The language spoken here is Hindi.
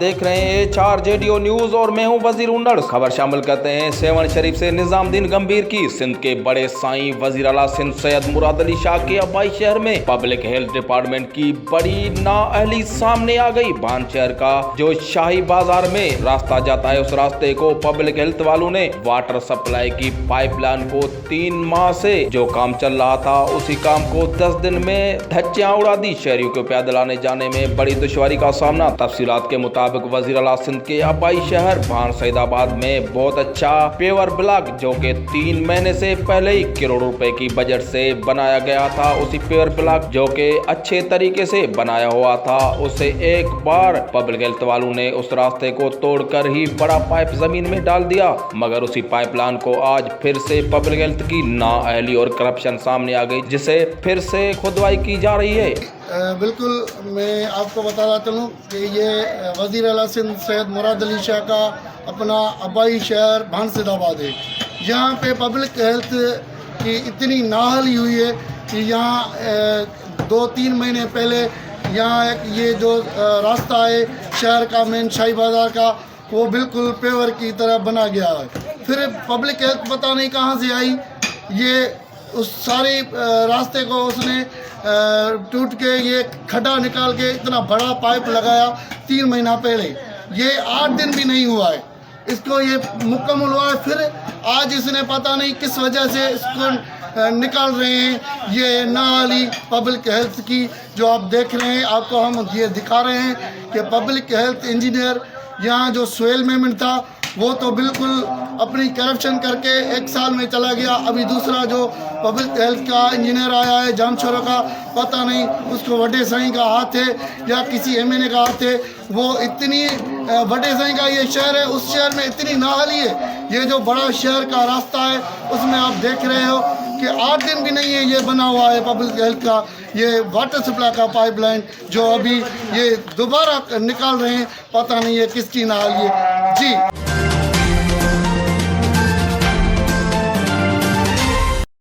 देख रहे हैं HRJDO न्यूज और मैं हूं वजीर उन्नड़। खबर शामिल करते हैं सेवन शरीफ से निजामुद्दीन गंभीर की। सिंध के बड़े साईं वजीर आला सिंध सैयद मुराद अली शाह के आबाई शहर में पब्लिक हेल्थ डिपार्टमेंट की बड़ी नाअहली सामने आ गई। भान शहर का जो शाही बाजार में रास्ता जाता है, उस रास्ते को पब्लिक हेल्थ वालों ने वाटर सप्लाई की पाइपलाइन को 3 माह से जो काम चल रहा था, उसी काम को 10 दिन में धज्जियां उड़ा दी। शहरियों को पैदल आने जाने में बड़ी दुश्वारी का सामना। तफसीलात के मुताबिक वजीर आला सिंध के आबाई शहर भान सईदाबाद में बहुत अच्छा पेवर ब्लॉक जो कि 3 महीने से पहले ही करोड़ रुपए की बजट से बनाया गया था, उसी पेवर ब्लॉक जो कि अच्छे तरीके से बनाया हुआ था, उसे एक बार पब्लिक हेल्थ वालों ने उस रास्ते को तोड़कर ही बड़ा पाइप जमीन में डाल दिया। मगर उसी पाइपलाइन को आज फिर से पब्लिक हेल्थ की नाअहली और करप्शन सामने आ गई, जिसे फिर से खुदवाई की जा रही है। बिल्कुल, मैं आपको बताना चलूँ कि ये वज़ीर आला सिंध सैयद मुराद अली शाह का अपना आबाई शहर भान सईदाबाद है। यहाँ पे पब्लिक हेल्थ की इतनी नाअहली हुई है कि यहाँ 2-3 महीने पहले यहाँ ये जो रास्ता है शहर का मेन शाही बाजार का, वो बिल्कुल पेवर की तरह बना गया है। फिर पब्लिक हेल्थ पता नहीं कहाँ से आई, ये उस सारे रास्ते को उसने टूट के ये खड्डा निकाल के इतना बड़ा पाइप लगाया 3 महीना पहले। ये 8 दिन भी नहीं हुआ है इसको ये मुकम्मल हुआ है। फिर आज इसने पता नहीं किस वजह से इसको निकाल रहे हैं। ये नाअहली पब्लिक हेल्थ की जो आप देख रहे हैं, आपको हम ये दिखा रहे हैं कि पब्लिक हेल्थ इंजीनियर यहाँ जो सोहेल मेमन था, वो तो बिल्कुल अपनी करप्शन करके 1 साल में चला गया। अभी दूसरा जो पब्लिक हेल्थ का इंजीनियर आया है जामशोरा का, पता नहीं उसको वडे साईं का हाथ है या किसी MNA का हाथ है। वो इतनी वडे साईं का ये शहर है, उस शहर में इतनी नाअहली है। ये जो बड़ा शहर का रास्ता है उसमें आप देख रहे हो कि 8 दिन भी नहीं है ये बना हुआ है पब्लिक हेल्थ का ये वाटर सप्लाई का पाइपलाइन, जो अभी ये दोबारा निकाल रहे हैं, पता नहीं है किसकी नाअहली है। जी